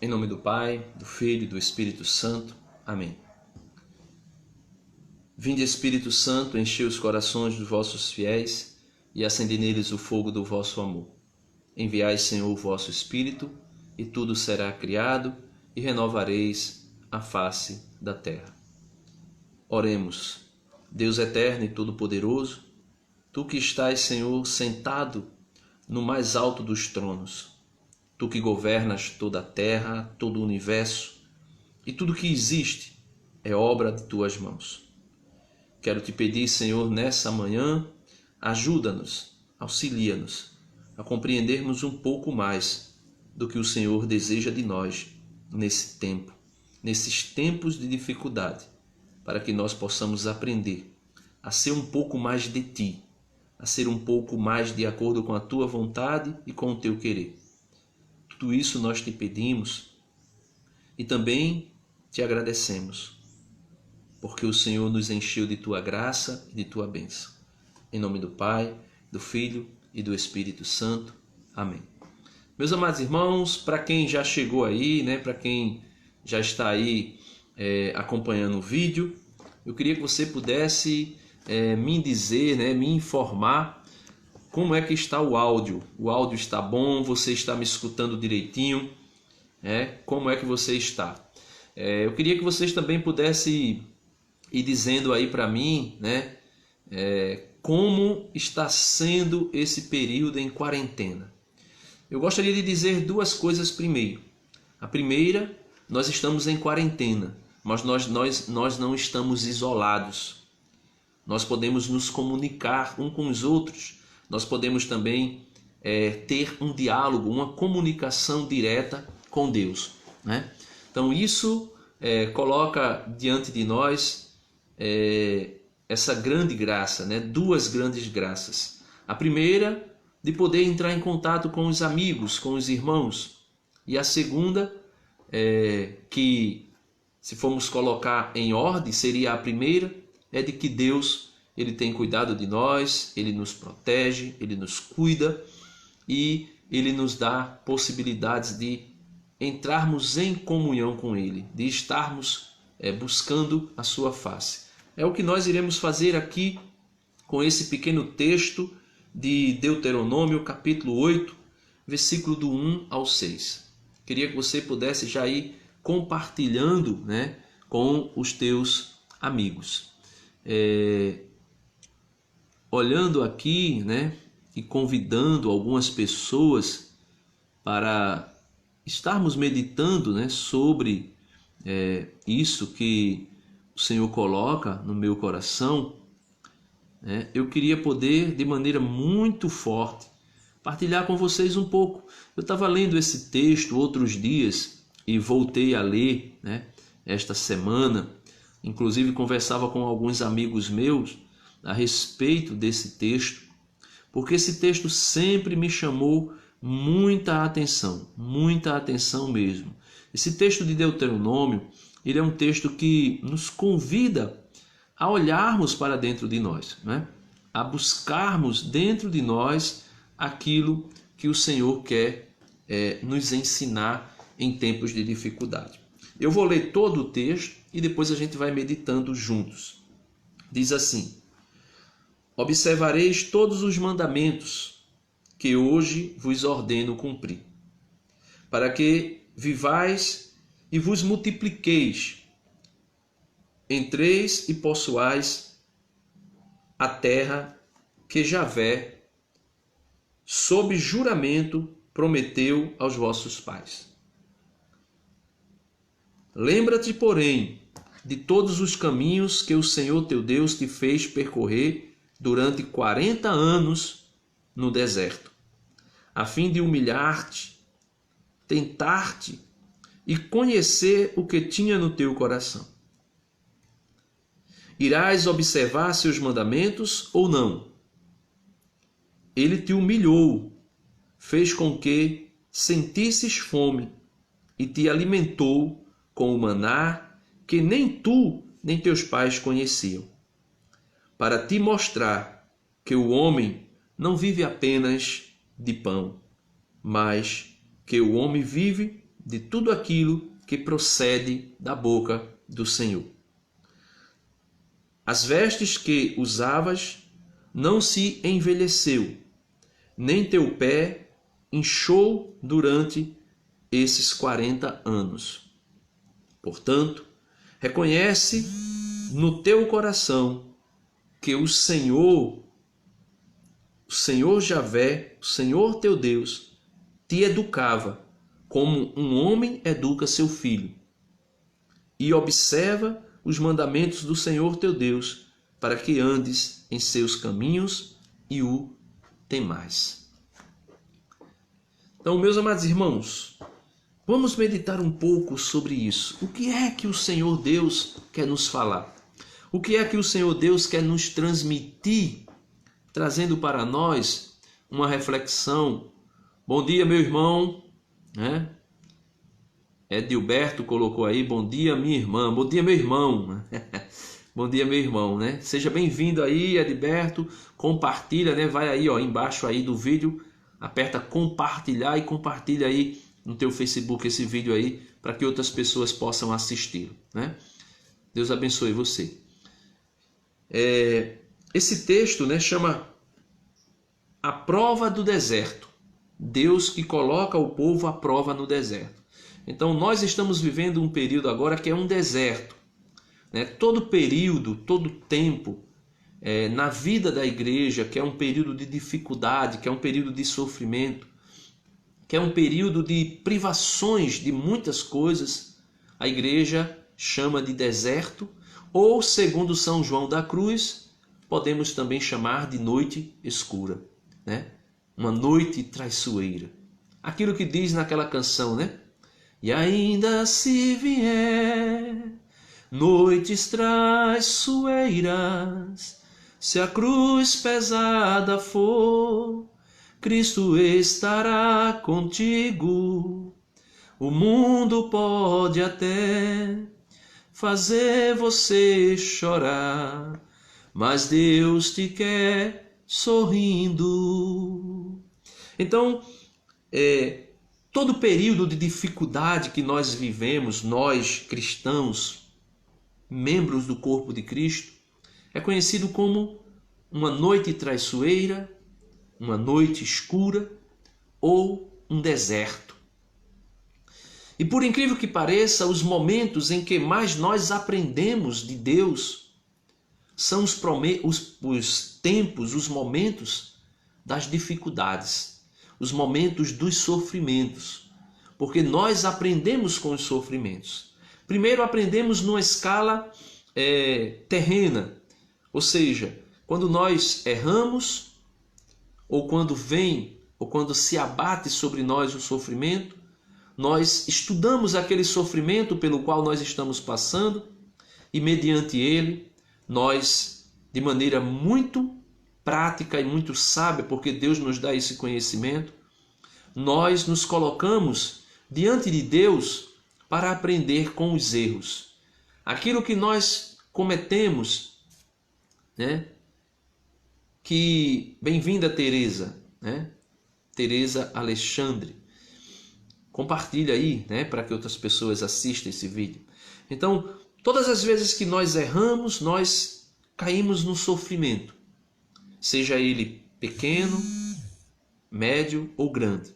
Em nome do Pai, do Filho e do Espírito Santo. Amém. Vinde, Espírito Santo, enchei os corações dos vossos fiéis e acendei neles o fogo do vosso amor. Enviai, Senhor, o vosso Espírito, e tudo será criado, e renovareis a face da terra. Oremos. Deus eterno e todo-poderoso, Tu que estás, Senhor, sentado no mais alto dos tronos, Tu que governas toda a terra, todo o universo, e tudo que existe é obra de Tuas mãos. Quero Te pedir, Senhor, nessa manhã, ajuda-nos, auxilia-nos a compreendermos um pouco mais do que o Senhor deseja de nós nesse tempo, nesses tempos de dificuldade, para que nós possamos aprender a ser um pouco mais de Ti, a ser um pouco mais de acordo com a Tua vontade e com o Teu querer. Tudo isso nós Te pedimos e também Te agradecemos, porque o Senhor nos encheu de Tua graça e de Tua bênção. Em nome do Pai, do Filho e do Espírito Santo. Amém. Meus amados irmãos, para quem já chegou aí, para quem já está aí acompanhando o vídeo, eu queria que você pudesse me dizer, me informar como é que está o áudio. O áudio está bom? Você está me escutando direitinho? Como é que você está? Eu queria que vocês também pudessem ir dizendo aí para mim, como está sendo esse período em quarentena. Eu gostaria de dizer duas coisas primeiro. A primeira, nós estamos em quarentena, mas nós não estamos isolados. Nós podemos nos comunicar uns com os outros. Nós podemos também ter um diálogo, uma comunicação direta com Deus. Então isso coloca diante de nós essa grande graça, duas grandes graças. A primeira, de poder entrar em contato com os amigos, com os irmãos. E a segunda, que se formos colocar em ordem, seria a primeira, é de que Deus ele tem cuidado de nós, Ele nos protege, Ele nos cuida e Ele nos dá possibilidades de entrarmos em comunhão com Ele, de estarmos buscando a sua face. É o que nós iremos fazer aqui com esse pequeno texto de Deuteronômio, capítulo 8, versículo do 1 ao 6. Queria que você pudesse já ir compartilhando com os teus amigos. Olhando aqui e convidando algumas pessoas para estarmos meditando sobre isso que o Senhor coloca no meu coração, eu queria poder, de maneira muito forte, partilhar com vocês um pouco. Eu estava lendo esse texto outros dias e voltei a ler esta semana. Inclusive conversava com alguns amigos meus a respeito desse texto, porque esse texto sempre me chamou muita atenção mesmo. Esse texto de Deuteronômio, ele é um texto que nos convida a olharmos para dentro de nós, a buscarmos dentro de nós aquilo que o Senhor quer nos ensinar em tempos de dificuldade. Eu vou ler todo o texto e depois a gente vai meditando juntos. Diz assim: observareis todos os mandamentos que hoje vos ordeno cumprir, para que vivais e vos multipliqueis, entreis e possuais a terra que Javé, sob juramento, prometeu aos vossos pais. Lembra-te, porém, de todos os caminhos que o Senhor teu Deus te fez percorrer durante 40 anos no deserto, a fim de humilhar-te, tentar-te e conhecer o que tinha no teu coração. Irás observar seus mandamentos ou não? Ele te humilhou, fez com que sentisses fome e te alimentou com o maná que nem tu nem teus pais conheciam, para te mostrar que o homem não vive apenas de pão, mas que o homem vive de tudo aquilo que procede da boca do Senhor. As vestes que usavas não se envelheceu, nem teu pé inchou durante esses 40 anos. Portanto, reconhece no teu coração que o Senhor Javé, o Senhor teu Deus, te educava como um homem educa seu filho, e observa os mandamentos do Senhor teu Deus, para que andes em seus caminhos e o temais. Então, meus amados irmãos, vamos meditar um pouco sobre isso. O que é que o Senhor Deus quer nos falar? O que é que o Senhor Deus quer nos transmitir, trazendo para nós uma reflexão? Bom dia, meu irmão, né? Edilberto colocou aí, bom dia, minha irmã, bom dia, meu irmão. Bom dia, meu irmão, né? Seja bem-vindo aí, Edilberto. Compartilha, né? Vai aí, ó, embaixo aí do vídeo, aperta compartilhar e compartilha aí no teu Facebook esse vídeo aí, para que outras pessoas possam assistir, né? Deus abençoe você. Esse texto, né, chama a prova do deserto. Deus que coloca o povo à prova no deserto. Então nós estamos vivendo um período agora que é um deserto, né? Todo período, todo tempo na vida da igreja, que é um período de dificuldade, que é um período de sofrimento, que é um período de privações de muitas coisas, a igreja chama de deserto, ou, segundo São João da Cruz, podemos também chamar de noite escura, né? Uma noite traiçoeira. Aquilo que diz naquela canção, né? E ainda se vier noites traiçoeiras, se a cruz pesada for, Cristo estará contigo. O mundo pode até fazer você chorar, mas Deus te quer sorrindo. Então, todo período de dificuldade que nós vivemos, nós cristãos, membros do corpo de Cristo, é conhecido como uma noite traiçoeira, uma noite escura ou um deserto. E por incrível que pareça, os momentos em que mais nós aprendemos de Deus são os tempos, os momentos das dificuldades, os momentos dos sofrimentos, porque nós aprendemos com os sofrimentos. Primeiro aprendemos numa escala terrena, ou seja, quando nós erramos, ou quando se abate sobre nós o sofrimento, nós estudamos aquele sofrimento pelo qual nós estamos passando e mediante ele, nós, de maneira muito prática e muito sábia, porque Deus nos dá esse conhecimento, nós nos colocamos diante de Deus para aprender com os erros. Aquilo que nós cometemos, né? Que bem-vinda, Teresa, né? Teresa Alexandre. Compartilha aí, né, para que outras pessoas assistam esse vídeo. Então, todas as vezes que nós erramos, nós caímos no sofrimento, seja ele pequeno, médio ou grande.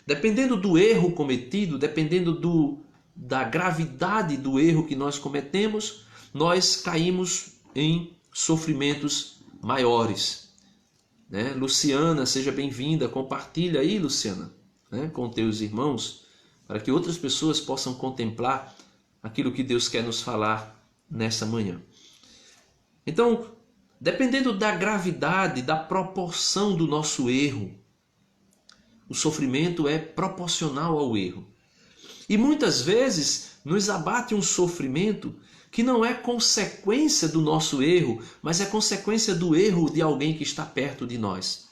Dependendo do erro cometido, dependendo da gravidade do erro que nós cometemos, nós caímos em sofrimentos maiores, né? Luciana, seja bem-vinda, compartilha aí, Luciana, né, com teus irmãos, para que outras pessoas possam contemplar aquilo que Deus quer nos falar nessa manhã. Então, dependendo da gravidade, da proporção do nosso erro, o sofrimento é proporcional ao erro. E muitas vezes nos abate um sofrimento que não é consequência do nosso erro, mas é consequência do erro de alguém que está perto de nós.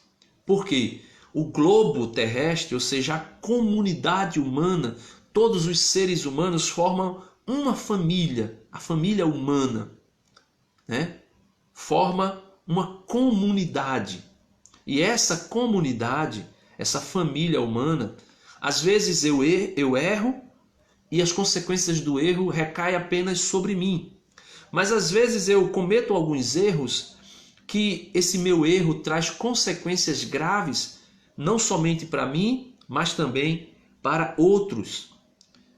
Por quê? O globo terrestre, ou seja, a comunidade humana, todos os seres humanos formam uma família, a família humana, né? Forma uma comunidade. E essa comunidade, essa família humana, às vezes eu erro e as consequências do erro recaem apenas sobre mim. Mas às vezes eu cometo alguns erros que esse meu erro traz consequências graves, não somente para mim, mas também para outros.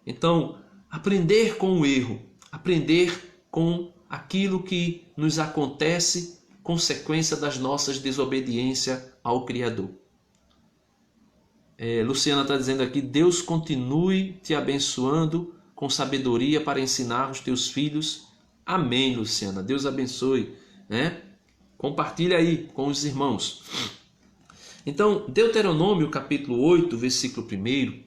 Então, aprender com o erro, aprender com aquilo que nos acontece, consequência das nossas desobediências ao Criador. Luciana está dizendo aqui, Deus continue te abençoando com sabedoria para ensinar os teus filhos. Amém, Luciana. Deus abençoe, né? Compartilha aí com os irmãos. Então, Deuteronômio capítulo 8, versículo 1,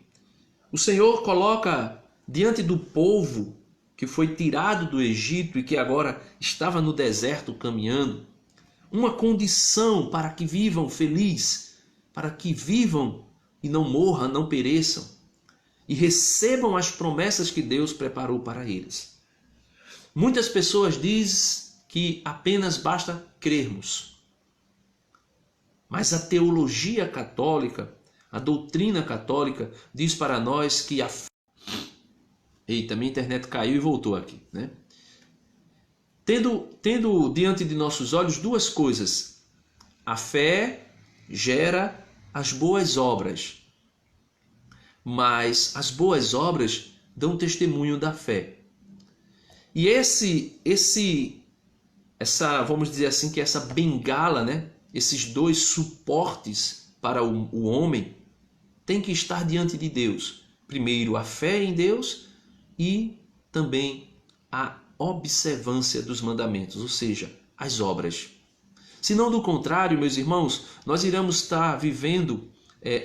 o Senhor coloca diante do povo que foi tirado do Egito e que agora estava no deserto caminhando, uma condição para que vivam felizes, para que vivam e não morram, não pereçam, e recebam as promessas que Deus preparou para eles. Muitas pessoas dizem que apenas basta crermos. Mas a teologia católica, a doutrina católica, diz para nós que a fé... Eita, minha internet caiu e voltou aqui, né? Tendo diante de nossos olhos duas coisas. A fé gera as boas obras, mas as boas obras dão testemunho da fé. E vamos dizer assim, que essa bengala, né? Esses dois suportes para o homem tem que estar diante de Deus. Primeiro, a fé em Deus e também a observância dos mandamentos, ou seja, as obras. Senão, do contrário, meus irmãos, nós iremos estar vivendo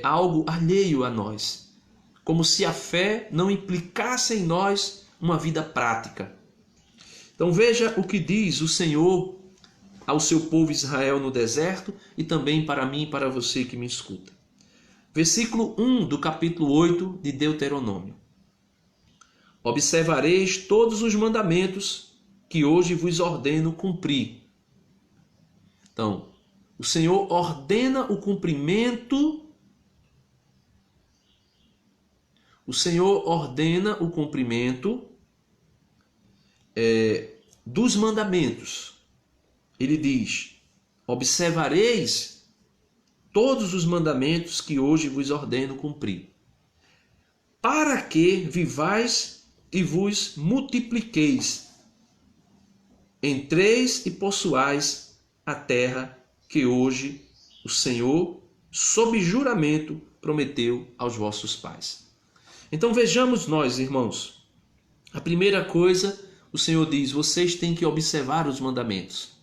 algo alheio a nós, como se a fé não implicasse em nós uma vida prática. Então veja o que diz o Senhor ao seu povo Israel no deserto e também para mim e para você que me escuta. Versículo 1 do capítulo 8 de Deuteronômio. Observareis todos os mandamentos que hoje vos ordeno cumprir. Então, o Senhor ordena o cumprimento. O Senhor ordena o cumprimento dos mandamentos. Ele diz: observareis todos os mandamentos que hoje vos ordeno cumprir, para que vivais e vos multipliqueis, entreis e possuais a terra que hoje o Senhor, sob juramento, prometeu aos vossos pais. Então vejamos nós, irmãos. A primeira coisa, o Senhor diz, vocês têm que observar os mandamentos.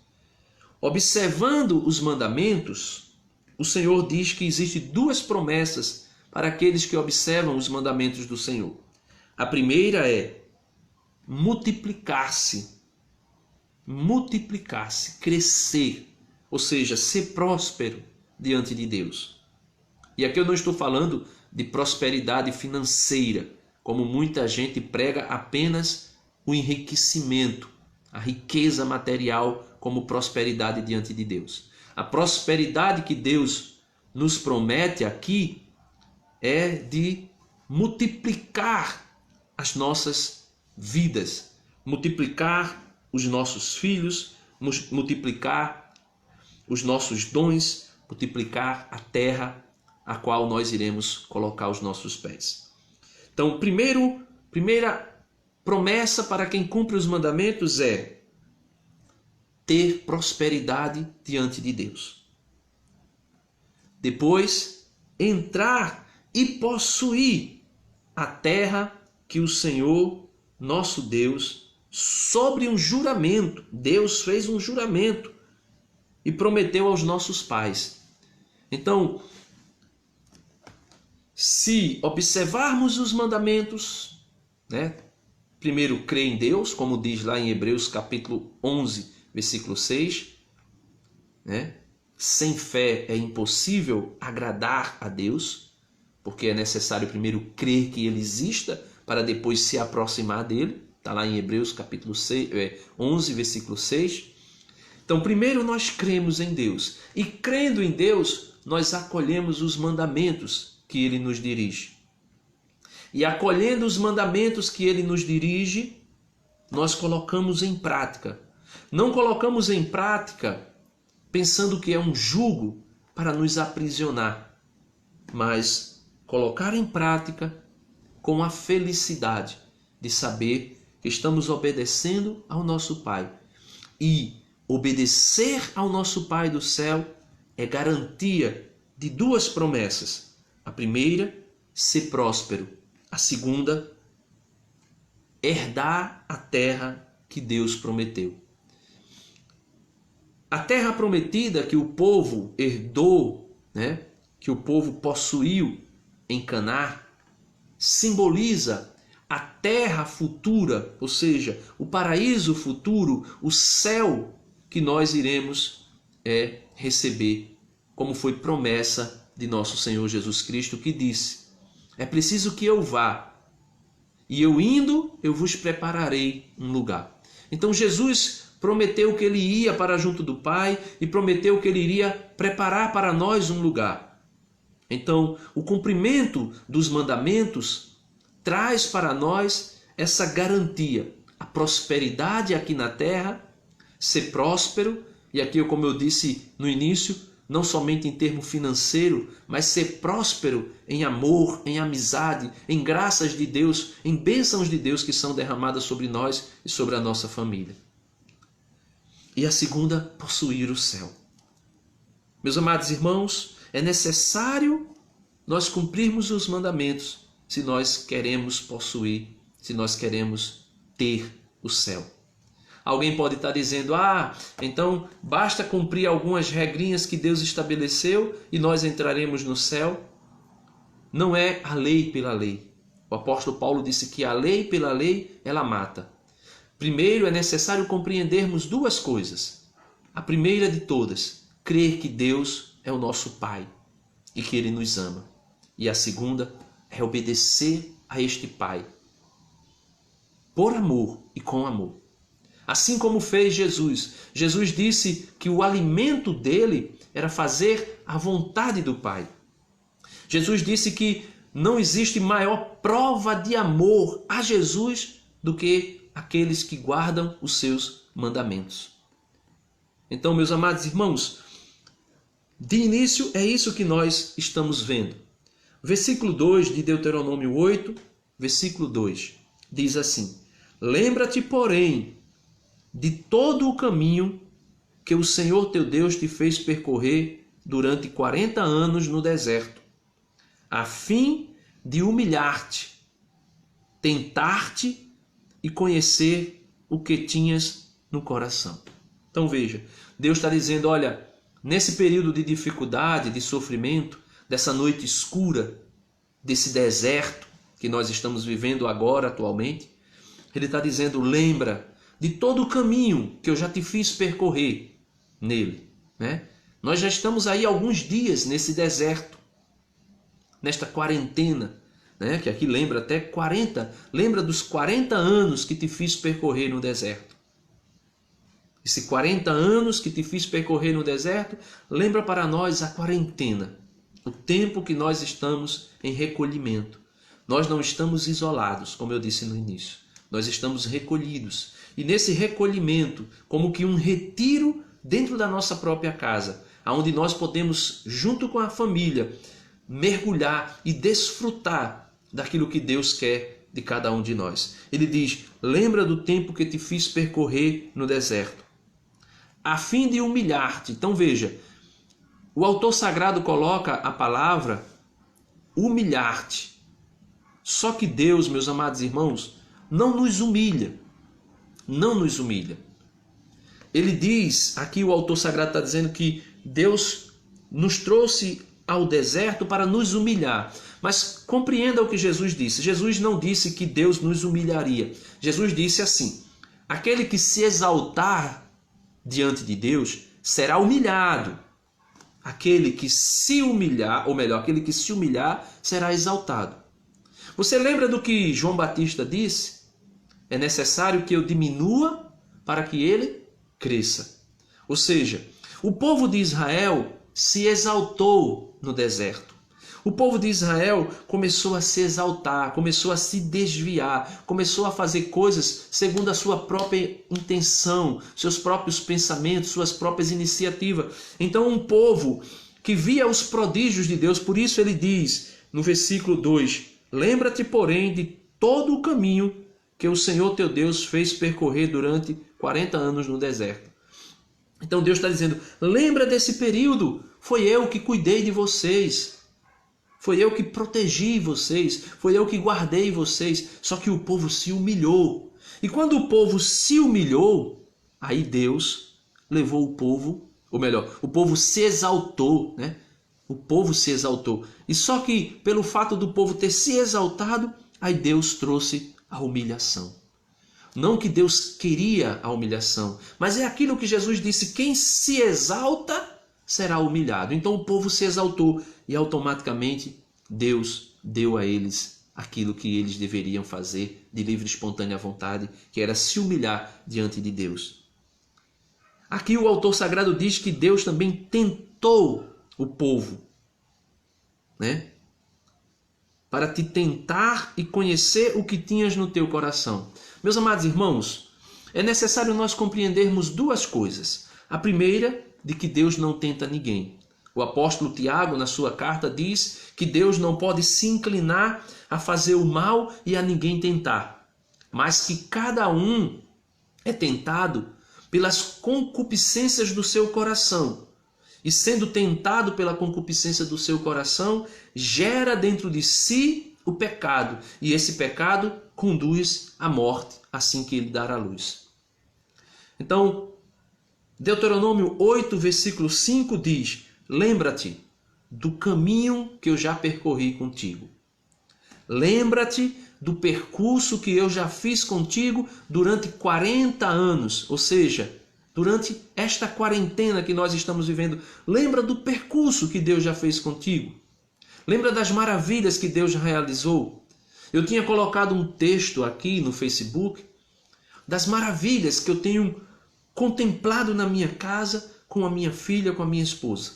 Observando os mandamentos, o Senhor diz que existem duas promessas para aqueles que observam os mandamentos do Senhor. A primeira é multiplicar-se, crescer, ou seja, ser próspero diante de Deus. E aqui eu não estou falando de prosperidade financeira, como muita gente prega apenas o enriquecimento, a riqueza material como prosperidade diante de Deus. A prosperidade que Deus nos promete aqui é de multiplicar as nossas vidas, multiplicar os nossos filhos, multiplicar os nossos dons, multiplicar a terra a qual nós iremos colocar os nossos pés. Então, primeira promessa para quem cumpre os mandamentos é ter prosperidade diante de Deus. Depois, entrar e possuir a terra que o Senhor, nosso Deus, sobre um juramento, Deus fez um juramento e prometeu aos nossos pais. Então, se observarmos os mandamentos, né? Primeiro, crer em Deus, como diz lá em Hebreus capítulo 11, versículo 6, né? Sem fé é impossível agradar a Deus, porque é necessário primeiro crer que Ele exista para depois se aproximar dele. Está lá em Hebreus capítulo 11, versículo 6. Então, primeiro nós cremos em Deus. E crendo em Deus, nós acolhemos os mandamentos que Ele nos dirige. e acolhendo os mandamentos que ele nos dirige, nós colocamos em prática. Não colocamos em prática pensando que é um jugo para nos aprisionar, mas colocar em prática com a felicidade de saber que estamos obedecendo ao nosso Pai. E obedecer ao nosso Pai do céu é garantia de duas promessas. A primeira, ser próspero. A segunda, herdar a terra que Deus prometeu. A terra prometida que o povo herdou, que o povo possuiu em Canaã, simboliza a terra futura, ou seja, o paraíso futuro, o céu que nós iremos receber, como foi promessa de nosso Senhor Jesus Cristo, que disse: é preciso que eu vá, e eu indo, eu vos prepararei um lugar. Então Jesus prometeu que ele ia para junto do Pai e prometeu que ele iria preparar para nós um lugar. Então, o cumprimento dos mandamentos traz para nós essa garantia, a prosperidade aqui na terra, ser próspero, e aqui, como eu disse no início, não somente em termo financeiro, mas ser próspero em amor, em amizade, em graças de Deus, em bênçãos de Deus que são derramadas sobre nós e sobre a nossa família. E a segunda, possuir o céu. Meus amados irmãos, é necessário nós cumprirmos os mandamentos se nós queremos possuir, se nós queremos ter o céu. Alguém pode estar dizendo: então basta cumprir algumas regrinhas que Deus estabeleceu e nós entraremos no céu. Não é a lei pela lei. O apóstolo Paulo disse que a lei pela lei, ela mata. Primeiro é necessário compreendermos duas coisas. A primeira de todas, crer que Deus é o nosso Pai e que Ele nos ama. E a segunda é obedecer a este Pai, por amor e com amor. Assim como fez Jesus. Jesus disse que o alimento dele era fazer a vontade do Pai. Jesus disse que não existe maior prova de amor a Jesus do que aqueles que guardam os seus mandamentos. Então, meus amados irmãos, de início é isso que nós estamos vendo. Versículo 2 de Deuteronômio 8, versículo 2, diz assim: lembra-te, porém, de todo o caminho que o Senhor teu Deus te fez percorrer durante 40 anos no deserto, a fim de humilhar-te, tentar-te e conhecer o que tinhas no coração. Então veja, Deus está dizendo: olha, nesse período de dificuldade, de sofrimento, dessa noite escura, desse deserto que nós estamos vivendo agora, atualmente, Ele está dizendo: lembra de todo o caminho que eu já te fiz percorrer nele. Nós já estamos aí alguns dias nesse deserto, nesta quarentena, que aqui lembra até 40, lembra dos 40 anos que te fiz percorrer no deserto. Esses 40 anos que te fiz percorrer no deserto, lembra para nós a quarentena, o tempo que nós estamos em recolhimento. Nós não estamos isolados, como eu disse no início, nós estamos recolhidos. E nesse recolhimento, como que um retiro dentro da nossa própria casa, onde nós podemos, junto com a família, mergulhar e desfrutar daquilo que Deus quer de cada um de nós. Ele diz: lembra do tempo que te fiz percorrer no deserto, a fim de humilhar-te. Então veja, o autor sagrado coloca a palavra humilhar-te. Só que Deus, meus amados irmãos, não nos humilha. Não nos humilha. Ele diz, aqui o autor sagrado está dizendo que Deus nos trouxe ao deserto para nos humilhar. Mas compreenda o que Jesus disse. Jesus não disse que Deus nos humilharia. Jesus disse assim: aquele que se exaltar diante de Deus será humilhado. Aquele que se humilhar, ou melhor, aquele que se humilhar será exaltado. Você lembra do que João Batista disse? É necessário que eu diminua para que ele cresça. Ou seja, o povo de Israel se exaltou no deserto. O povo de Israel começou a se exaltar, começou a se desviar, começou a fazer coisas segundo a sua própria intenção, seus próprios pensamentos, suas próprias iniciativas. Então um povo que via os prodígios de Deus, por isso ele diz no versículo 2, lembra-te, porém, de todo o caminho que o Senhor teu Deus fez percorrer durante 40 anos no deserto. Então Deus está dizendo, lembra desse período, foi eu que cuidei de vocês, foi eu que protegi vocês, foi eu que guardei vocês, só que o povo se humilhou. E quando o povo se humilhou, aí Deus levou o povo, ou melhor, o povo se exaltou, né? O povo se exaltou. E só que pelo fato do povo ter se exaltado, aí Deus trouxe a humilhação. Não que Deus queria a humilhação, mas é aquilo que Jesus disse, quem se exalta será humilhado. Então o povo se exaltou e automaticamente Deus deu a eles aquilo que eles deveriam fazer de livre e espontânea vontade, que era se humilhar diante de Deus. Aqui o autor sagrado diz que Deus também tentou o povo, né? Para te tentar e conhecer o que tinhas no teu coração. Meus amados irmãos, é necessário nós compreendermos duas coisas. A primeira, de que Deus não tenta ninguém. O apóstolo Tiago, na sua carta, diz que Deus não pode se inclinar a fazer o mal e a ninguém tentar, mas que cada um é tentado pelas concupiscências do seu coração. E sendo tentado pela concupiscência do seu coração, gera dentro de si o pecado. E esse pecado conduz à morte, assim que ele dar à luz. Então, Deuteronômio 8, versículo 5 diz, lembra-te do caminho que eu já percorri contigo. Lembra-te do percurso que eu já fiz contigo durante 40 anos, ou seja, durante esta quarentena que nós estamos vivendo. Lembra do percurso que Deus já fez contigo. Lembra das maravilhas que Deus já realizou. Eu tinha colocado um texto aqui no Facebook das maravilhas que eu tenho contemplado na minha casa, com a minha filha, com a minha esposa.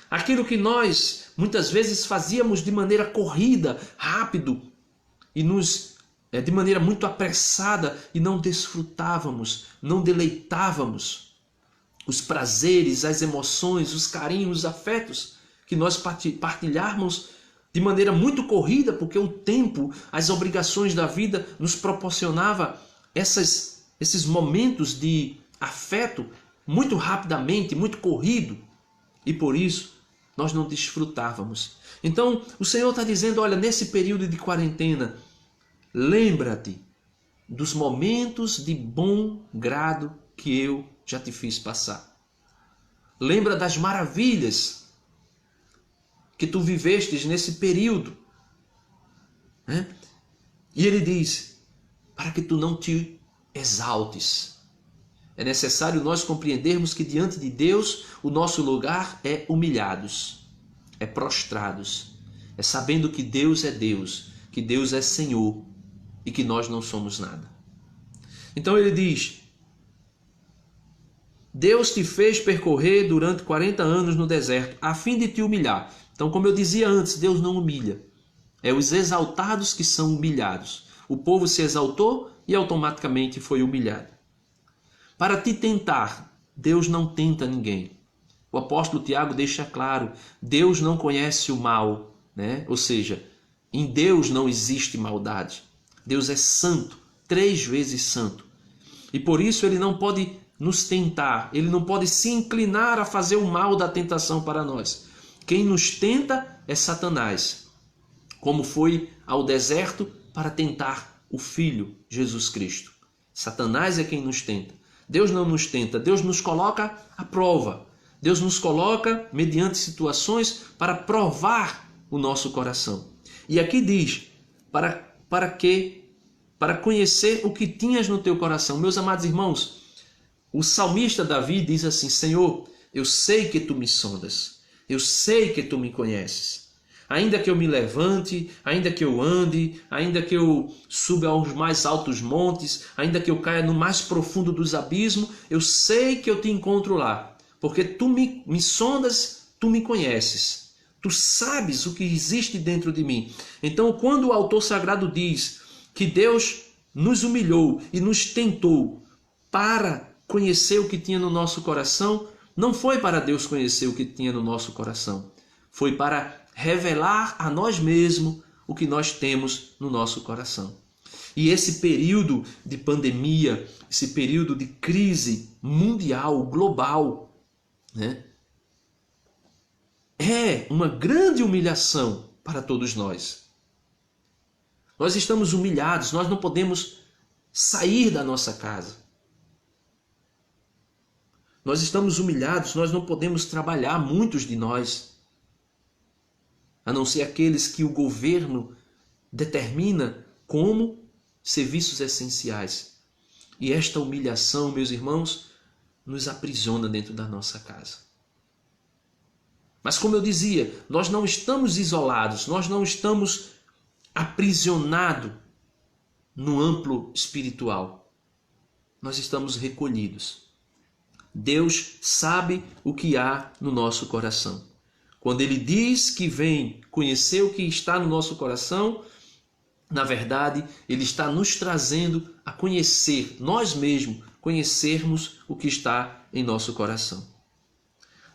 Aquilo que nós muitas vezes fazíamos de maneira corrida, rápido, e de maneira muito apressada, e não desfrutávamos, não deleitávamos os prazeres, as emoções, os carinhos, os afetos que nós partilháramos de maneira muito corrida, porque o tempo, as obrigações da vida nos proporcionava esses momentos de afeto muito rapidamente, muito corrido, e por isso nós não desfrutávamos. Então o Senhor está dizendo, olha, nesse período de quarentena, lembra-te dos momentos de bom grado que eu já te fiz passar. Lembra das maravilhas que tu vivestes nesse período, né? E ele diz, para que tu não te exaltes. É necessário nós compreendermos que diante de Deus o nosso lugar é humilhados, é prostrados, é sabendo que Deus é Senhor e que nós não somos nada. Então ele diz, Deus te fez percorrer durante 40 anos no deserto, a fim de te humilhar. Então, como eu dizia antes, Deus não humilha. É os exaltados que são humilhados. O povo se exaltou e automaticamente foi humilhado. Para te tentar, Deus não tenta ninguém. O apóstolo Tiago deixa claro, Deus não conhece o mal, né? Ou seja, em Deus não existe maldade. Deus é santo, 3 vezes santo. E por isso ele não pode nos tentar, ele não pode se inclinar a fazer o mal da tentação para nós. Quem nos tenta é Satanás, como foi ao deserto para tentar o Filho, Jesus Cristo. Satanás é quem nos tenta. Deus não nos tenta, Deus nos coloca à prova. Deus nos coloca mediante situações para provar o nosso coração. E aqui diz, para conhecer o que tinhas no teu coração. Meus amados irmãos, o salmista Davi diz assim, Senhor, eu sei que tu me sondas, eu sei que tu me conheces. Ainda que eu me levante, ainda que eu ande, ainda que eu suba aos mais altos montes, ainda que eu caia no mais profundo dos abismos, eu sei que eu te encontro lá. Porque tu me sondas, tu me conheces. Tu sabes o que existe dentro de mim. Então, quando o autor sagrado diz que Deus nos humilhou e nos tentou para conhecer o que tinha no nosso coração, não foi para Deus conhecer o que tinha no nosso coração. Foi para revelar a nós mesmos o que nós temos no nosso coração. E esse período de pandemia, esse período de crise mundial, global, né, é uma grande humilhação para todos nós. Nós estamos humilhados, nós não podemos sair da nossa casa. Nós estamos humilhados, nós não podemos trabalhar, muitos de nós, a não ser aqueles que o governo determina como serviços essenciais. E esta humilhação, meus irmãos, nos aprisiona dentro da nossa casa. Mas como eu dizia, nós não estamos isolados, nós não estamos aprisionados no amplo espiritual. Nós estamos recolhidos. Deus sabe o que há no nosso coração. Quando Ele diz que vem conhecer o que está no nosso coração, na verdade, Ele está nos trazendo a conhecer, nós mesmos, conhecermos o que está em nosso coração.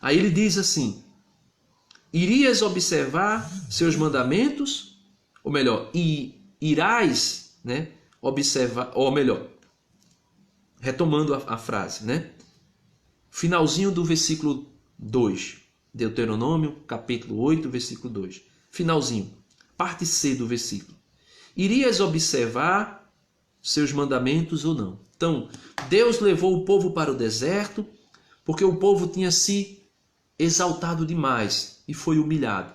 Aí Ele diz assim: irias observar seus mandamentos, ou melhor, irás, né, observar, ou melhor, retomando a frase, né? Finalzinho do versículo 2, Deuteronômio, capítulo 8, versículo 2. Finalzinho, parte C do versículo. Irias observar seus mandamentos ou não? Então, Deus levou o povo para o deserto, porque o povo tinha se exaltado demais e foi humilhado.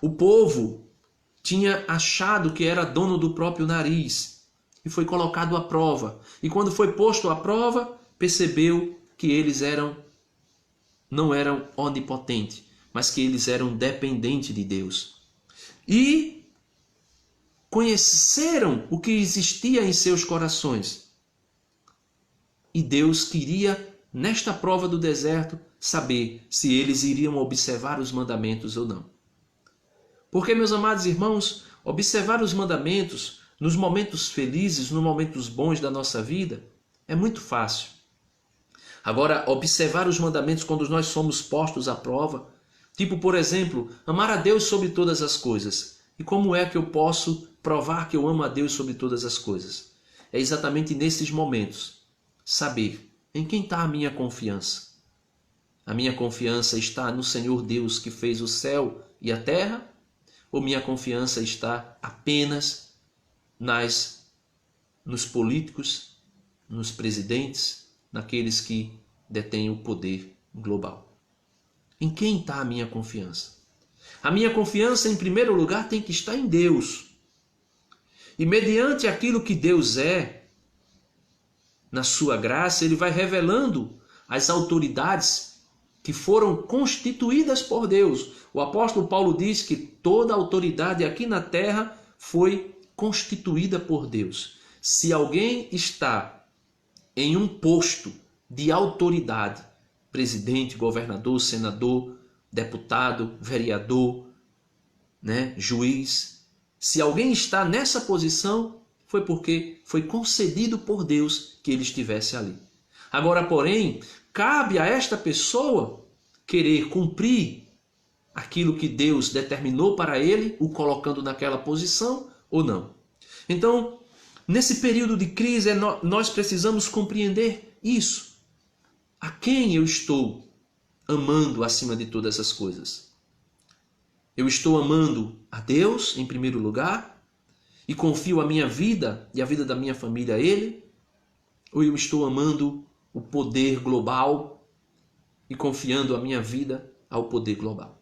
O povo tinha achado que era dono do próprio nariz e foi colocado à prova. E quando foi posto à prova, percebeu que eles não eram onipotentes, mas que eles eram dependentes de Deus. E conheceram o que existia em seus corações. E Deus queria, nesta prova do deserto, saber se eles iriam observar os mandamentos ou não. Porque, meus amados irmãos, observar os mandamentos nos momentos felizes, nos momentos bons da nossa vida, é muito fácil. Agora, observar os mandamentos quando nós somos postos à prova, tipo, por exemplo, amar a Deus sobre todas as coisas. E como é que eu posso provar que eu amo a Deus sobre todas as coisas? É exatamente nesses momentos. Saber em quem está a minha confiança. A minha confiança está no Senhor Deus que fez o céu e a terra? Ou minha confiança está apenas nos políticos, nos presidentes, naqueles que detêm o poder global? Em quem está a minha confiança? A minha confiança, em primeiro lugar, tem que estar em Deus. E mediante aquilo que Deus é, na sua graça, Ele vai revelando as autoridades que foram constituídas por Deus. O apóstolo Paulo diz que toda autoridade aqui na terra foi constituída por Deus. Se alguém está em um posto de autoridade, presidente, governador, senador, deputado, vereador, né, juiz, se alguém está nessa posição, foi porque foi concedido por Deus que ele estivesse ali. Agora, porém, cabe a esta pessoa querer cumprir aquilo que Deus determinou para ele, o colocando naquela posição ou não. Então, nesse período de crise, nós precisamos compreender isso. A quem eu estou amando acima de todas as coisas? Eu estou amando a Deus em primeiro lugar e confio a minha vida e a vida da minha família a Ele? Ou eu estou amando o poder global e confiando a minha vida ao poder global?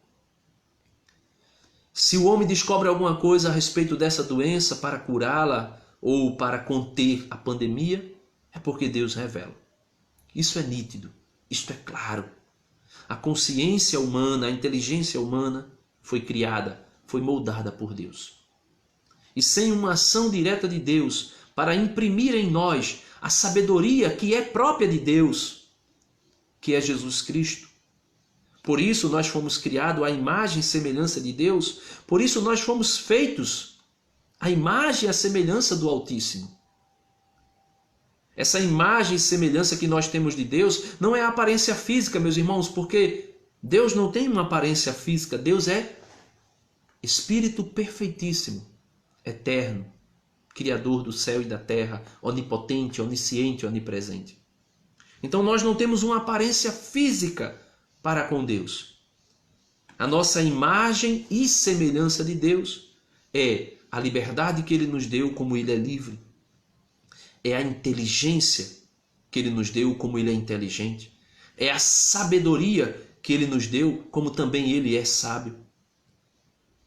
Se o homem descobre alguma coisa a respeito dessa doença para curá-la ou para conter a pandemia, é porque Deus revela. Isso é nítido, isto é claro. A consciência humana, a inteligência humana foi criada, foi moldada por Deus. E sem uma ação direta de Deus para imprimir em nós a sabedoria que é própria de Deus, que é Jesus Cristo, Por isso nós fomos criados à imagem e semelhança de Deus. Por isso nós fomos feitos à imagem e à semelhança do Altíssimo. Essa imagem e semelhança que nós temos de Deus não é a aparência física, meus irmãos, porque Deus não tem uma aparência física. Deus é Espírito perfeitíssimo, eterno, Criador do céu e da terra, onipotente, onisciente, onipresente. Então nós não temos uma aparência física para com Deus. A nossa imagem e semelhança de Deus é a liberdade que Ele nos deu como Ele é livre. É a inteligência que Ele nos deu como Ele é inteligente. É a sabedoria que Ele nos deu como também Ele é sábio.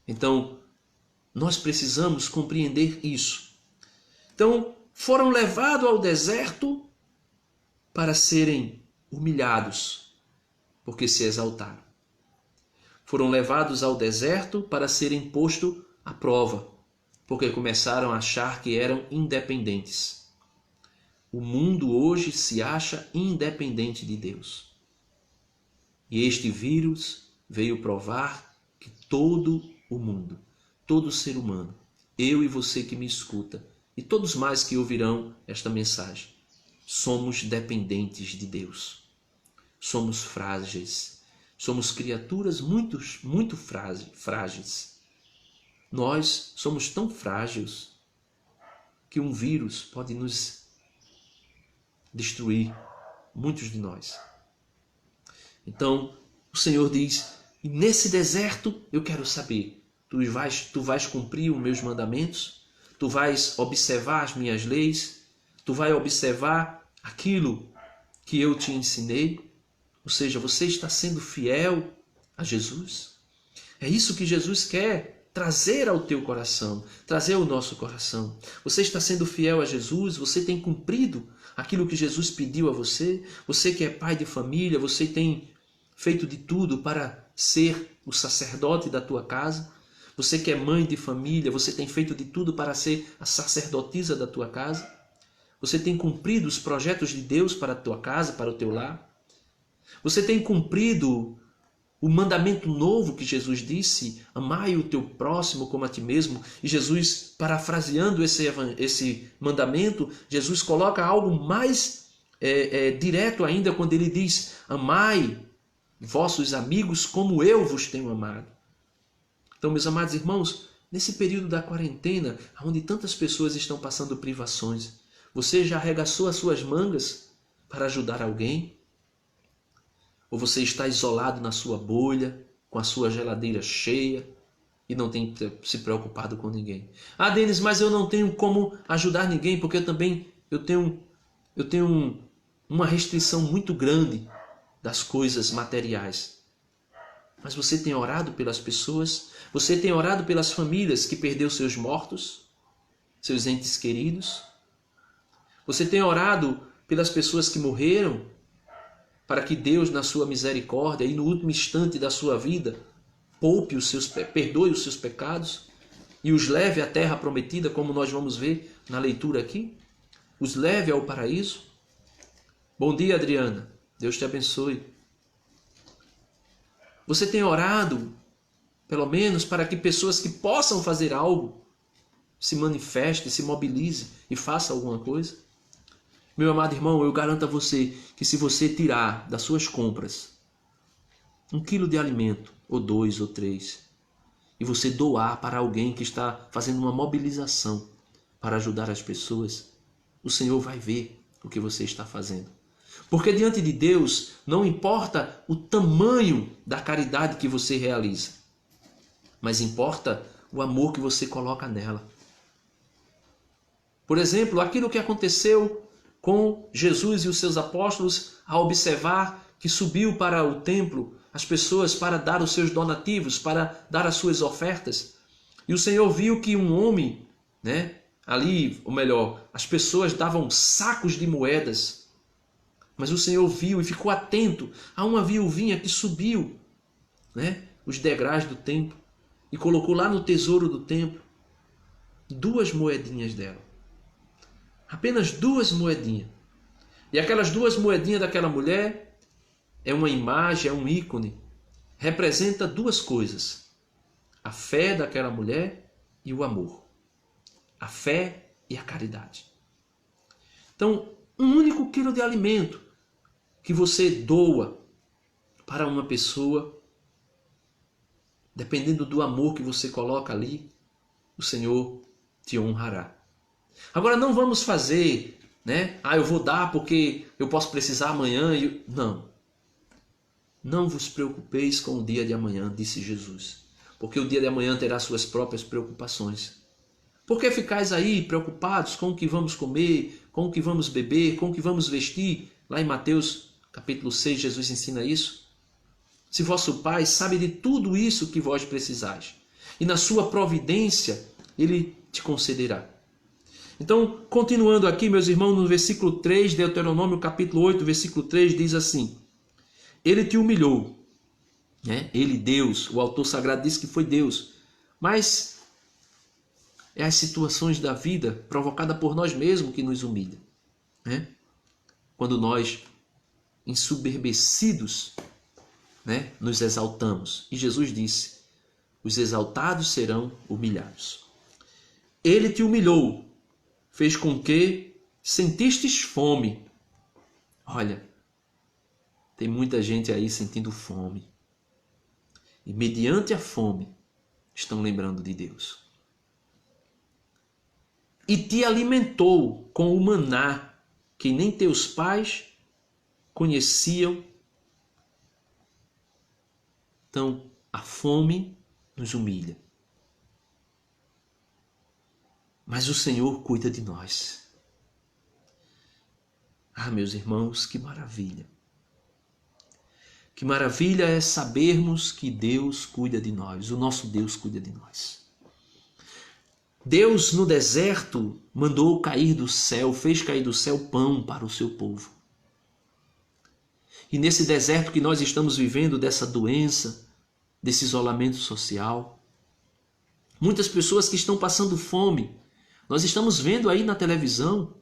Então, nós precisamos compreender isso. Então, foram levados ao deserto para serem humilhados, porque se exaltaram. Foram levados ao deserto para serem postos à prova, porque começaram a achar que eram independentes. O mundo hoje se acha independente de Deus. E este vírus veio provar que todo o mundo, todo ser humano, eu e você que me escuta, e todos mais que ouvirão esta mensagem, somos dependentes de Deus. Somos frágeis. Somos criaturas muito frágeis. Nós somos tão frágeis que um vírus pode nos destruir, muitos de nós. Então, o Senhor diz, e nesse deserto eu quero saber, tu vais cumprir os meus mandamentos? Tu vais observar as minhas leis? Tu vais observar aquilo que eu te ensinei? Ou seja, você está sendo fiel a Jesus? É isso que Jesus quer trazer ao teu coração, trazer ao nosso coração. Você está sendo fiel a Jesus? Você tem cumprido aquilo que Jesus pediu a você? Você que é pai de família, você tem feito de tudo para ser o sacerdote da tua casa? Você que é mãe de família, você tem feito de tudo para ser a sacerdotisa da tua casa? Você tem cumprido os projetos de Deus para a tua casa, para o teu lar? Você tem cumprido o mandamento novo que Jesus disse, amai o teu próximo como a ti mesmo? E Jesus, parafraseando esse mandamento, Jesus coloca algo mais direto ainda quando ele diz, amai vossos amigos como eu vos tenho amado. Então, meus amados irmãos, nesse período da quarentena, onde tantas pessoas estão passando privações, você já arregaçou as suas mangas para ajudar alguém? Ou você está isolado na sua bolha, com a sua geladeira cheia e não tem se preocupado com ninguém? Ah, Denis, mas eu não tenho como ajudar ninguém, porque eu tenho uma restrição muito grande das coisas materiais. Mas você tem orado pelas pessoas? Você tem orado pelas famílias que perderam seus mortos, seus entes queridos? Você tem orado pelas pessoas que morreram, para que Deus, na sua misericórdia e no último instante da sua vida, perdoe os seus pecados e os leve à terra prometida, como nós vamos ver na leitura aqui? Os leve ao paraíso? Bom dia, Adriana. Deus te abençoe. Você tem orado, pelo menos, para que pessoas que possam fazer algo se manifestem, se mobilizem e façam alguma coisa? Meu amado irmão, eu garanto a você que se você tirar das suas compras 1 quilo de alimento, ou 2 ou 3, e você doar para alguém que está fazendo uma mobilização para ajudar as pessoas, o Senhor vai ver o que você está fazendo. Porque diante de Deus não importa o tamanho da caridade que você realiza, mas importa o amor que você coloca nela. Por exemplo, aquilo que aconteceu com Jesus e os seus apóstolos ao observar que subiu para o templo as pessoas para dar os seus donativos, para dar as suas ofertas. E o Senhor viu que um homem, ali, ou melhor, as pessoas davam sacos de moedas. Mas o Senhor viu e ficou atento a uma viuvinha que subiu, os degraus do templo e colocou lá no tesouro do templo 2 moedinhas dela. Apenas 2 moedinhas. E aquelas 2 moedinhas daquela mulher é uma imagem, é um ícone representa duas coisas: a fé daquela mulher e o amor. A fé e a caridade. Então, um único quilo de alimento que você doa para uma pessoa, dependendo do amor que você coloca ali, o Senhor te honrará. Agora, não vamos fazer, eu vou dar porque eu posso precisar amanhã. Não. Não vos preocupeis com o dia de amanhã, disse Jesus, porque o dia de amanhã terá suas próprias preocupações. Por que ficais aí preocupados com o que vamos comer, com o que vamos beber, com o que vamos vestir? Lá em Mateus capítulo 6, Jesus ensina isso. Se vosso Pai sabe de tudo isso que vós precisais, e na sua providência Ele te concederá. Então, continuando aqui, meus irmãos, no versículo 3, Deuteronômio capítulo 8, versículo 3, diz assim: Ele te humilhou. Ele, Deus, o autor sagrado diz que foi Deus, mas é as situações da vida provocadas por nós mesmos que nos humilham. Quando nós, ensoberbecidos, nos exaltamos. E Jesus disse: os exaltados serão humilhados. Ele te humilhou, fez com que sentistes fome. Olha, tem muita gente aí sentindo fome. E mediante a fome, estão lembrando de Deus. E te alimentou com o maná que nem teus pais conheciam. Então, a fome nos humilha. Mas o Senhor cuida de nós. Ah, meus irmãos, que maravilha. Que maravilha é sabermos que Deus cuida de nós, o nosso Deus cuida de nós. Deus no deserto mandou cair do céu, fez cair do céu pão para o seu povo. E nesse deserto que nós estamos vivendo, dessa doença, desse isolamento social, muitas pessoas que estão passando fome, nós estamos vendo aí na televisão,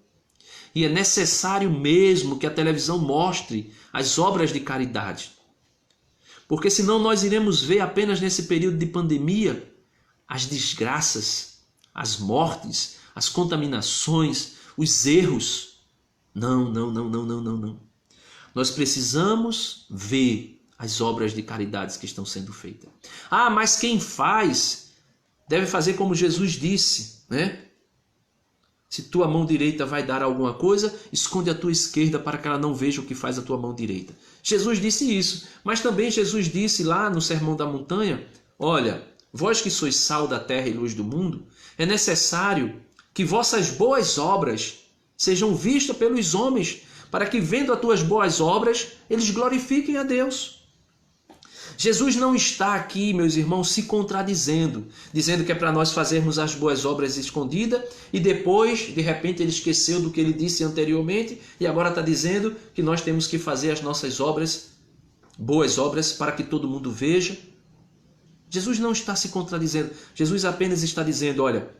e é necessário mesmo que a televisão mostre as obras de caridade. Porque senão nós iremos ver apenas nesse período de pandemia as desgraças, as mortes, as contaminações, os erros. Não. Nós precisamos ver as obras de caridade que estão sendo feitas. Ah, mas quem faz deve fazer como Jesus disse, Se tua mão direita vai dar alguma coisa, esconde a tua esquerda para que ela não veja o que faz a tua mão direita. Jesus disse isso, mas também Jesus disse lá no Sermão da Montanha: olha, vós que sois sal da terra e luz do mundo, é necessário que vossas boas obras sejam vistas pelos homens, para que vendo as tuas boas obras, eles glorifiquem a Deus. Jesus não está aqui, meus irmãos, se contradizendo, dizendo que é para nós fazermos as boas obras escondidas e depois, de repente, ele esqueceu do que ele disse anteriormente e agora está dizendo que nós temos que fazer as nossas obras, boas obras, para que todo mundo veja. Jesus não está se contradizendo. Jesus apenas está dizendo: olha,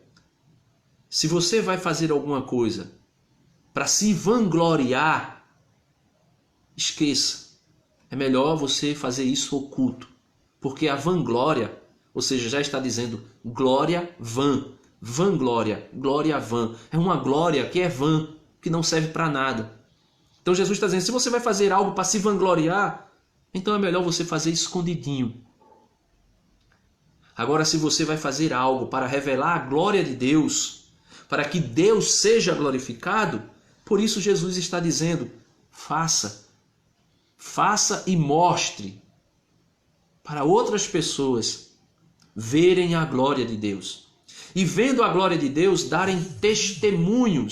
se você vai fazer alguma coisa para se vangloriar, esqueça. É melhor você fazer isso oculto. Porque a vanglória, ou seja, já está dizendo glória vã. Vanglória, glória vã. É uma glória que é vã, que não serve para nada. Então Jesus está dizendo, se você vai fazer algo para se vangloriar, então é melhor você fazer escondidinho. Agora, se você vai fazer algo para revelar a glória de Deus, para que Deus seja glorificado, por isso Jesus está dizendo, faça e mostre para outras pessoas verem a glória de Deus. E vendo a glória de Deus, darem testemunho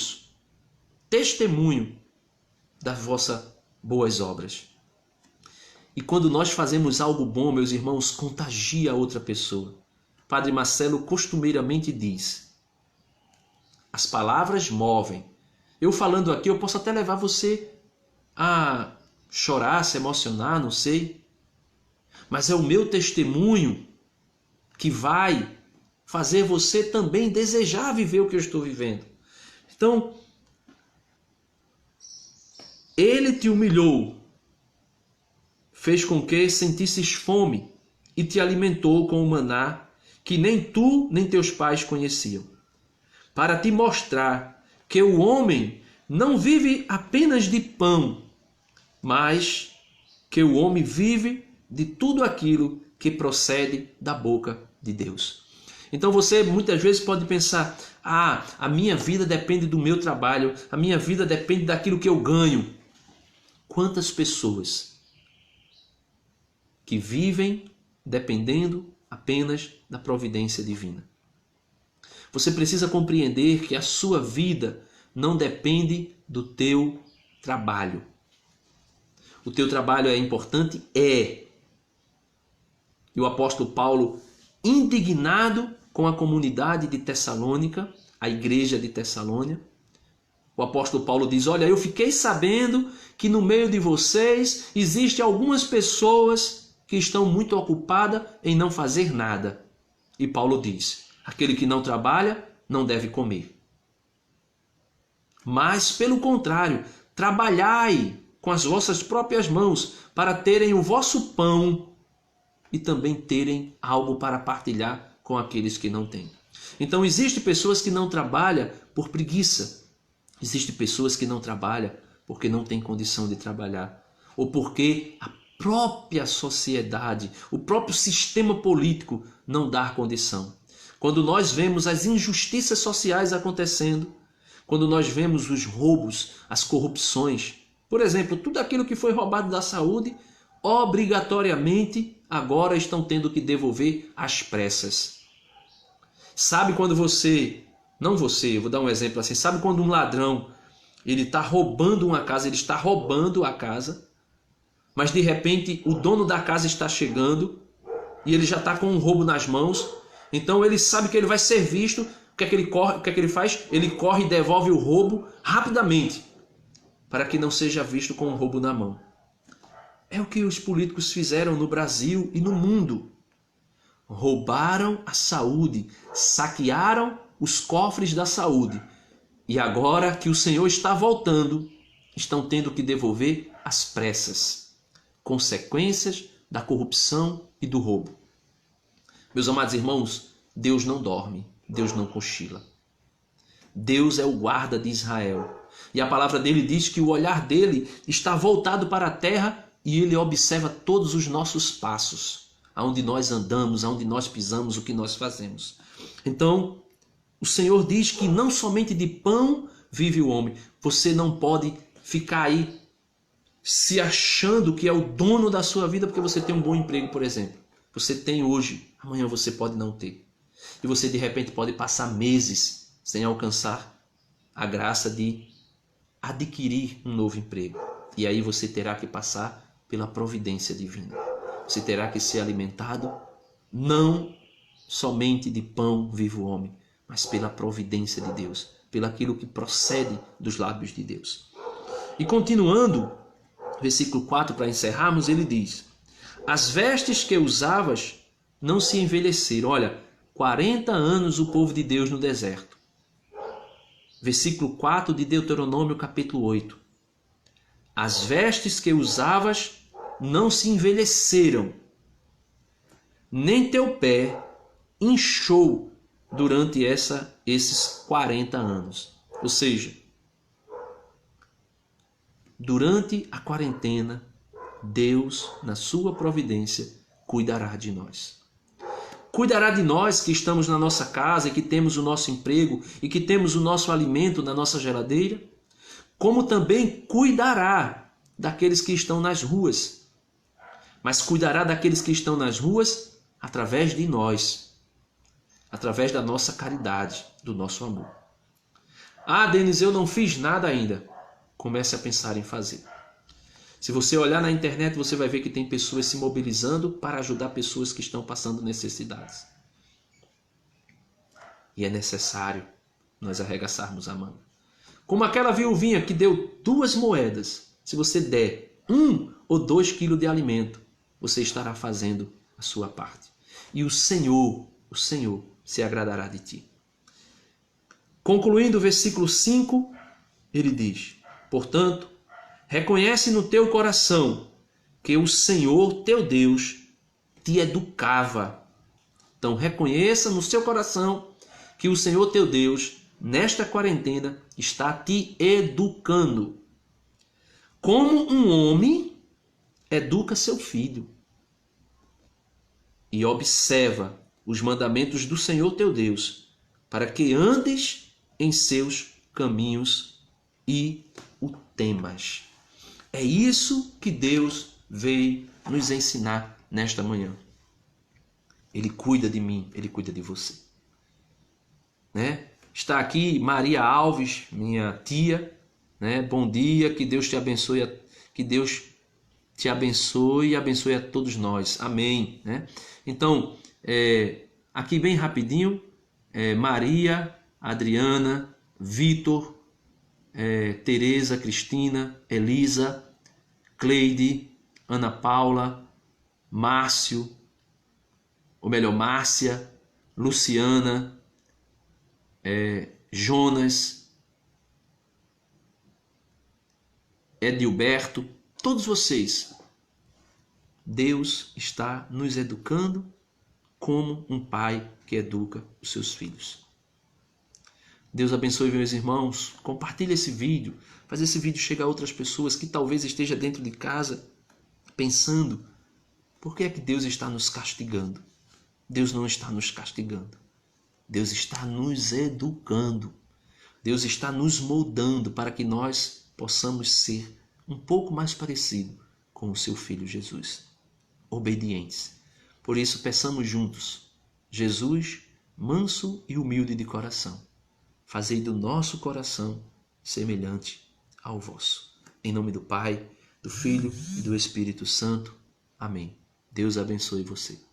das vossas boas obras. E quando nós fazemos algo bom, meus irmãos, contagia a outra pessoa. Padre Marcelo costumeiramente diz, as palavras movem. Eu falando aqui, eu posso até levar você a chorar, se emocionar, não sei. Mas é o meu testemunho que vai fazer você também desejar viver o que eu estou vivendo. Então, ele te humilhou, fez com que sentisses fome. e te alimentou com o maná que nem tu nem teus pais conheciam, para te mostrar que o homem não vive apenas de pão, mas que o homem vive de tudo aquilo que procede da boca de Deus. Então você muitas vezes pode pensar, a minha vida depende do meu trabalho, a minha vida depende daquilo que eu ganho. Quantas pessoas que vivem dependendo apenas da providência divina? Você precisa compreender que a sua vida não depende do teu trabalho. O teu trabalho é importante? É. E o apóstolo Paulo, indignado com a comunidade de Tessalônica, a igreja de Tessalônia, o apóstolo Paulo diz, olha, eu fiquei sabendo que no meio de vocês existem algumas pessoas que estão muito ocupadas em não fazer nada. E Paulo diz, aquele que não trabalha não deve comer. Mas, pelo contrário, trabalhai com as vossas próprias mãos para terem o vosso pão e também terem algo para partilhar com aqueles que não têm. Então, existem pessoas que não trabalham por preguiça. Existem pessoas que não trabalham porque não têm condição de trabalhar. Ou porque a própria sociedade, o próprio sistema político não dá condição. Quando nós vemos as injustiças sociais acontecendo, quando nós vemos os roubos, as corrupções, por exemplo, tudo aquilo que foi roubado da saúde, obrigatoriamente agora estão tendo que devolver às pressas. Sabe quando eu vou dar um exemplo assim, sabe quando um ladrão, ele está roubando uma casa, ele está roubando a casa, mas de repente o dono da casa está chegando e ele já está com um roubo nas mãos, então ele sabe que ele vai ser visto, o que é que ele faz? Ele corre e devolve o roubo rapidamente, para que não seja visto com um roubo na mão. É o que os políticos fizeram no Brasil e no mundo. Roubaram a saúde, saquearam os cofres da saúde. E agora que o Senhor está voltando, estão tendo que devolver às pressas. Consequências da corrupção e do roubo. Meus amados irmãos, Deus não dorme, Deus não cochila. Deus é o guarda de Israel. E a palavra dele diz que o olhar dele está voltado para a terra e ele observa todos os nossos passos, aonde nós andamos, aonde nós pisamos, o que nós fazemos. Então, o Senhor diz que não somente de pão vive o homem. Você não pode ficar aí se achando que é o dono da sua vida porque você tem um bom emprego, por exemplo. Você tem hoje, amanhã você pode não ter. E você de repente pode passar meses sem alcançar a graça de adquirir um novo emprego. E aí você terá que passar pela providência divina. Você terá que ser alimentado não somente de pão vive o homem, mas pela providência de Deus, pelo aquilo que procede dos lábios de Deus. E continuando, versículo 4 para encerrarmos, ele diz, as vestes que usavas não se envelheceram. Olha, 40 anos o povo de Deus no deserto. Versículo 4 de Deuteronômio capítulo 8. As vestes que usavas não se envelheceram, nem teu pé inchou durante esses 40 anos. Ou seja, durante a quarentena, Deus, na sua providência, cuidará de nós. Cuidará de nós que estamos na nossa casa e que temos o nosso emprego e que temos o nosso alimento na nossa geladeira, como também cuidará daqueles que estão nas ruas. Mas cuidará daqueles que estão nas ruas através de nós, através da nossa caridade, do nosso amor. Ah, Denis, eu não fiz nada ainda. Comece a pensar em fazer. Se você olhar na internet, você vai ver que tem pessoas se mobilizando para ajudar pessoas que estão passando necessidades. E é necessário nós arregaçarmos a manga. Como aquela viuvinha que deu 2 moedas. Se você der 1 ou 2 quilos de alimento, você estará fazendo a sua parte. E o Senhor se agradará de ti. Concluindo o versículo 5, ele diz, portanto, reconhece no teu coração que o Senhor, teu Deus, te educava. Então reconheça no seu coração que o Senhor teu Deus, nesta quarentena, está te educando. Como um homem educa seu filho. E observa os mandamentos do Senhor teu Deus, para que andes em seus caminhos e o temas. É isso que Deus veio nos ensinar nesta manhã. Ele cuida de mim, Ele cuida de você. Né? Está aqui Maria Alves, minha tia. Né? Bom dia, que Deus te abençoe, que Deus te abençoe e abençoe a todos nós. Amém. Né? Então, aqui bem rapidinho, Maria, Adriana, Vitor, Tereza, Cristina, Elisa, Cleide, Ana Paula, Márcio, ou melhor, Márcia, Luciana, Jonas, Edilberto, todos vocês. Deus está nos educando como um pai que educa os seus filhos. Deus abençoe meus irmãos. Compartilhe esse vídeo. Faz esse vídeo chegar a outras pessoas que talvez esteja dentro de casa pensando: por que é que Deus está nos castigando? Deus não está nos castigando. Deus está nos educando. Deus está nos moldando para que nós possamos ser um pouco mais parecido com o seu Filho Jesus. Obedientes. Por isso, peçamos juntos: Jesus, manso e humilde de coração, fazei do nosso coração semelhante ao vosso. Em nome do Pai, do Filho e do Espírito Santo. Amém. Deus abençoe você.